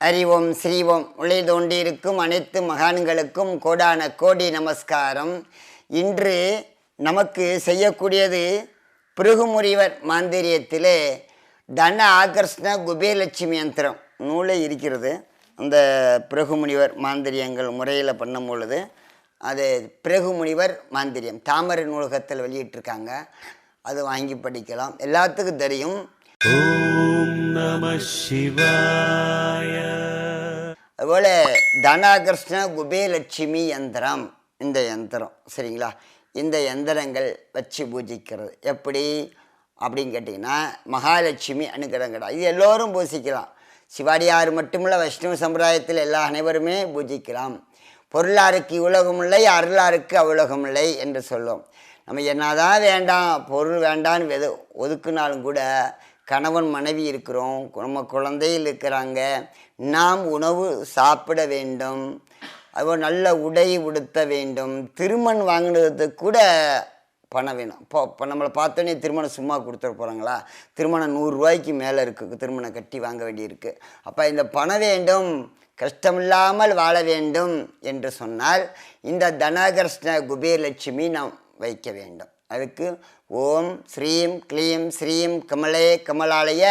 அறிவோம் ஸ்ரீவோம் உளை தோண்டியிருக்கும் அனைத்து மகான்களுக்கும் கோடான கோடி நமஸ்காரம். இன்று நமக்கு செய்யக்கூடியது பிருகுமுறிவர் மாந்திரியத்திலே தன ஆகர்ஷ்ண குபேலட்சுமி யந்திரம் நூலே இருக்கிறது. அந்த பிருகுமுனிவர் மாந்திரியங்கள் முறையில் பண்ணும் பொழுது அது பிருகுமுனிவர் மாந்திரியம் தாமரை நூலகத்தில் வெளியிட்டிருக்காங்க. அது வாங்கி படிக்கலாம், எல்லாத்துக்கும் தெரியும். ஓம் நம சிவாய. அதுபோல் தனாகர்ஷ்ண குபேலட்சுமி யந்திரம், இந்த யந்திரம் சரிங்களா. இந்த யந்திரங்கள் வச்சு பூஜிக்கிறது எப்படி அப்படின்னு கேட்டிங்கன்னா, மகாலட்சுமி அனுகிரகம் கிடையாது. இது எல்லோரும் பூஜிக்கலாம். சிவாடியார் மட்டுமில்ல, வைஷ்ணவ சம்பிரதாயத்தில் எல்லா அனைவருமே பூஜிக்கலாம். பொருளாருக்கு உலகமில்லை, அருளாருக்கு அவ்வுலகமில்லை என்று சொல்லுவோம். நம்ம என்னதான் வேண்டாம், பொருள் வேண்டான்னு ஒதுக்குனாலும் கூட கணவன் மனைவி இருக்கிறோம், நம்ம குழந்தைகள் இருக்கிறாங்க, நாம் உணவு சாப்பிட வேண்டும், அதுபோல் நல்ல உடை உடுத்த வேண்டும், திருமணம் வாங்கினதுக்கு கூட பணம் வேணும். இப்போ நம்மளை பார்த்தோன்னே திருமணம் சும்மா கொடுத்துட போகிறாங்களா? திருமணம் 100 ரூபாய்க்கு மேலே இருக்குது, திருமணம் கட்டி வாங்க வேண்டியிருக்கு. அப்போ இந்த பணம் வேண்டும், கஷ்டமில்லாமல் வாழ வேண்டும் என்று சொன்னால் இந்த தனகர்ஷ்ண குபேலட்சுமி நாம் வைக்க வேண்டும். அதுக்கு ஓம் ஸ்ரீம் க்ளீம் ஸ்ரீம் கமலே கமலாலய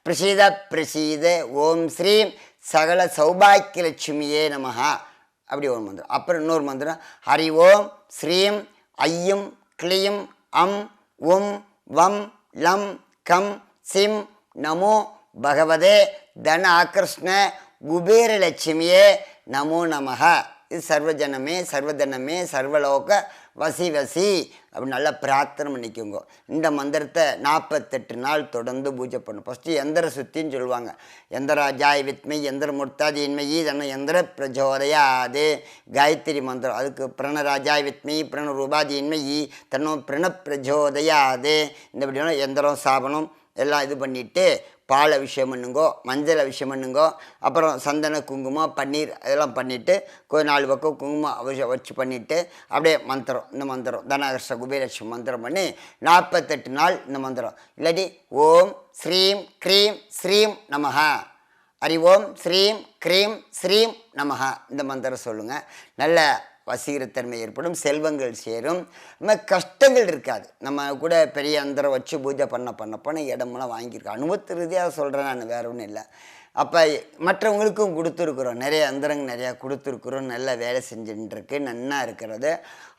பிரசீத பிரசீத ஓம் ஸ்ரீம் சகல சௌபாக்கியலட்சுமியே நமஹா அப்படி ஒரு மந்திரம். அப்புறம் இன்னொரு மந்திரம், ஹரி ஓம் ஸ்ரீம் ஐயும் க்ளீம் அம் உம் வம் லம் கம் சிம் நமோ பகவதே தன ஆகர்ஷ்ண குபேரலட்சுமியே நமோ நமஹ. இது சர்வஜனமே சர்வதனமே சர்வலோக வசி வசி அப்படி நல்லா பிரார்த்தனை பண்ணிக்கோங்க. இந்த மந்திரத்தை 48 நாள் தொடர்ந்து பூஜை பண்ணும். ஃபஸ்ட்டு எந்திர சுத்தின்னு சொல்லுவாங்க. எந்திராஜாய் வித்மை எந்திர முர்த்தாதீன்மயி தன்னை எந்திர பிரஜோதயாது காயத்ரி மந்திரம். அதுக்கு பிரணராஜாய் வித்மை பிரணரூபாதீன்மயி தன்னோ பிரண பிரஜோதயாது. இந்த இப்படினா எந்திரம் சாபனம் எல்லாம் இது பண்ணிவிட்டு பால் அபிஷேகம் பண்ணுங்கோ, மஞ்சள் அபிஷேகம் பண்ணுங்கோ, அப்புறம் சந்தன குங்குமம் பன்னீர் இதெல்லாம் பண்ணிவிட்டு 4 பக்கம் குங்குமம் அபிஷேகம் வச்சு பண்ணிவிட்டு அப்படியே மந்திரம், இந்த மந்திரம் தனகர்ஷ்ண குபேலட்சுமி மந்திரம் பண்ணி 48 நாள் இந்த மந்திரம். இல்லாட்டி ஓம் ஸ்ரீம் க்ரீம் ஸ்ரீம் நமஹ, ஹரி ஓம் ஸ்ரீம் க்ரீம் ஸ்ரீம் நமஹ இந்த மந்திரம் சொல்லுங்கள். நல்ல வசீகரத்தன்மை ஏற்படும், செல்வங்கள் சேரும், நம்ம கஷ்டங்கள் இருக்காது. நம்ம கூட பெரிய அந்தரம் வச்சு பூஜை பண்ண இடமெல்லாம் வாங்கியிருக்கோம். அனுபவத்து ரீதியாக சொல்கிறேன் நான், வேற ஒன்றும் இல்லை. அப்போ மற்றவங்களுக்கும் கொடுத்துருக்குறோம், நிறைய அந்தரங்க நிறையா கொடுத்துருக்குறோம், நல்ல வேலை செஞ்சுட்டுருக்கு, நன்னா இருக்கிறது.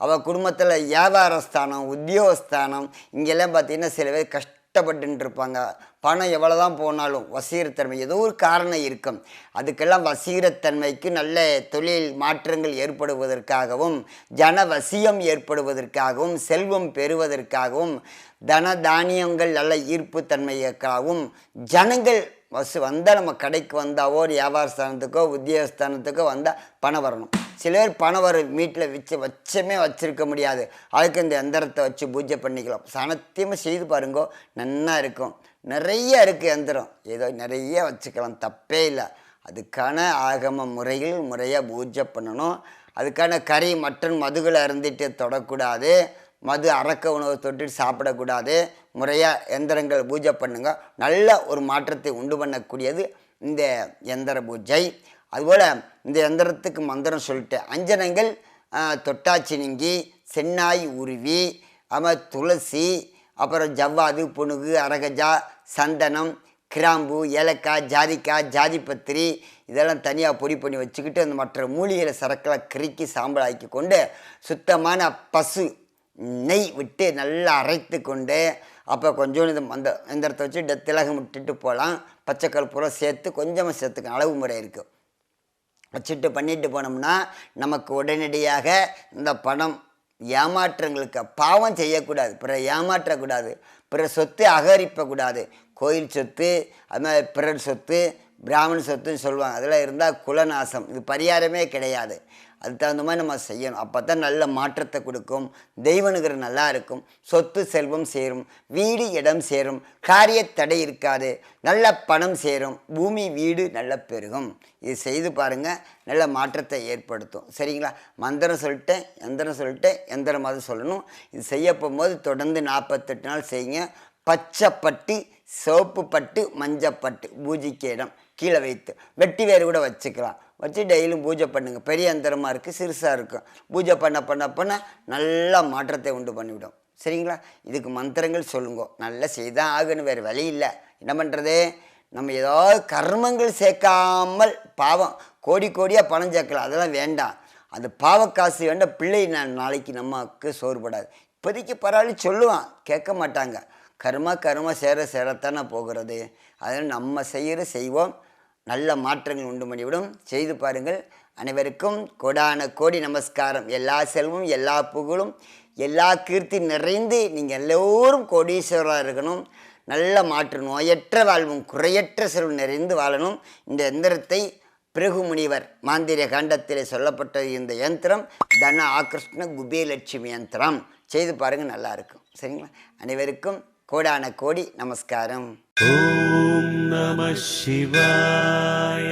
அவள் குடும்பத்தில் வியாபாரஸ்தானம் உத்தியோகஸ்தானம் இங்கெல்லாம் பார்த்திங்கன்னா சில பேர் கஷ்டப்பட்டு இருப்பாங்க. பணம் எவ்வளோ தான் போனாலும் வசீகரத்தன்மை ஏதோ ஒரு காரணம் இருக்கும். அதுக்கெல்லாம் வசீகரத்தன்மைக்கு நல்ல தொழில் மாற்றங்கள் ஏற்படுவதற்காகவும் ஜனவசியம் ஏற்படுவதற்காகவும் செல்வம் பெறுவதற்காகவும் தன தானியங்கள் நல்ல ஈர்ப்பு தன்மைக்காகவும் ஜனங்கள் வந்தால் நம்ம கடைக்கு வந்தாவோ வியாபார ஸ்தானத்துக்கோ உத்தியோகஸ்தானத்துக்கோ வந்தால் பணம் வரணும். சில பேர் பணம் வர வீட்டில் வச்சமே வச்சுருக்க முடியாது. அதுக்கு இந்த எந்திரத்தை வச்சு பூஜை பண்ணிக்கலாம். சனத்தியமாக செய்து பாருங்கோ, நன்னா இருக்கும். நிறைய இருக்குது எந்திரம், ஏதோ நிறைய வச்சுக்கலாம், தப்பே இல்லை. அதுக்கான ஆகம முறையாக பூஜை பண்ணணும். அதுக்கான கறி மட்டன் மதுகளை அருந்திட்டு தொடக்கூடாது, மது அரக்க உணவை தொட்டுட்டு சாப்பிடக்கூடாது. முறையாக எந்திரங்கள் பூஜை பண்ணுங்க. நல்ல ஒரு மாற்றத்தை உண்டு பண்ணக்கூடியது இந்த எந்திர பூஜை. அதுபோல் இந்த எந்திரத்துக்கு மந்திரம் சொல்லிட்டு அஞ்சனங்கள் தொட்டாச்சினிங்கி சென்னாய் உருவி துளசி அப்புறம் ஜவ்வாது புணுகு அரகஜா சந்தனம் கிராம்பு ஏலக்காய் ஜாதிக்காய் ஜாதிப்பத்திரி இதெல்லாம் தனியாக பொடி பண்ணி வச்சுக்கிட்டு அந்த மற்ற மூலிகையில் சரக்கெல்லாம் கிறுக்கி சாம்பல் ஆக்கி கொண்டு சுத்தமான பசு நெய் விட்டு நல்லா அரைத்து கொண்டு அப்போ கொஞ்சோண்டு அந்த எந்திரத்தை வச்சு திலகம் விட்டுட்டு போகலாம். பச்சை கற்பூரம் சேர்த்து கொஞ்சமாக சேர்த்துக்க அளவு முறை இருக்குது. வச்சுட்டு பண்ணிட்டு போனோம்னா நமக்கு உடனடியாக இந்த பணம் ஏமாற்றங்களுக்கு பாவம் செய்யக்கூடாது, பிறர் ஏமாற்றக்கூடாது, பிறர் சொத்து அகரிப்பக்கூடாது. கோயில் சொத்து அது மாதிரி பிறர் சொத்து பிராமண சொத்துன்னு சொல்லுவாங்க, அதெல்லாம் இருந்தால் குலநாசம். இது பரிகாரமே கிடையாது. அதுக்கு தகுந்த மாதிரி நம்ம செய்யணும். அப்போ தான் நல்ல மாற்றத்தை கொடுக்கும், தெய்வனுகிற நல்லா இருக்கும், சொத்து செல்வம் சேரும், வீடு இடம் சேரும், காரிய தடை இருக்காது, நல்ல பணம் சேரும், பூமி வீடு நல்ல பெருகும். இது செய்து பாருங்கள், நல்ல மாற்றத்தை ஏற்படுத்தும். சரிங்களா? மந்திரம் சொல்லிட்டேன், எந்திரமாவது சொல்லணும். இது செய்ய போகும்போது தொடர்ந்து 48 நாள் செய்யுங்க. பச்சை பட்டு சிவப்பு பட்டு மஞ்சப்பட்டு பூஜைக்கு இடம் கீழே வைத்து வெட்டி வேறு கூட வச்சுக்கலாம். வச்சு டெய்லியும் பூஜை பண்ணுங்கள். பெரிய அந்தரமாக இருக்குது, சிறுசாக இருக்கும். பூஜை பண்ண பண்ண பண்ண நல்லா மாற்றத்தை உண்டு பண்ணிவிடும். சரிங்களா? இதுக்கு மந்திரங்கள் சொல்லுங்க. நல்லா செய்தான் ஆகணும், வேறு வழி இல்லை. என்ன பண்ணுறது? நம்ம ஏதாவது கர்மங்கள் சேர்க்காமல் பாவம் கோடி கோடியாக பணம் சேர்க்கலாம், அதெல்லாம் வேண்டாம். அந்த பாவக்காசு வேண்டாம். பிள்ளை நாளைக்கு நமக்கு சோறுபடாது. இப்போதைக்கு பரவாயில்ல சொல்லுவான், கேட்க மாட்டாங்க. கர்மா சேரத்தானே போகிறது. அதனால் நம்ம செய்வோம், நல்ல மாற்றங்கள் உண்டு பண்ணிவிடும். செய்து பாருங்கள். அனைவருக்கும் கோடான கோடி நமஸ்காரம். எல்லா செல்வமும், எல்லா புகழும், எல்லா கீர்த்தி நிறைந்து நீங்கள் எல்லோரும் கோடீஸ்வரராக இருக்கணும். நல்ல மாற்று, நோயற்ற வாழ்வும், குறையற்ற செல்வம் நிறைந்து வாழணும். இந்த எந்திரத்தை பிருகு முனிவர் மாந்திரிய காண்டத்தில் சொல்லப்பட்ட இந்த யந்திரம் தன ஆகிருஷ்ண குபேலட்சுமி யந்திரம். செய்து பாருங்கள், நல்லா இருக்கும். சரிங்களா? அனைவருக்கும் கோடான கோடி நமஸ்காரம். ஓம் நம சிவாய.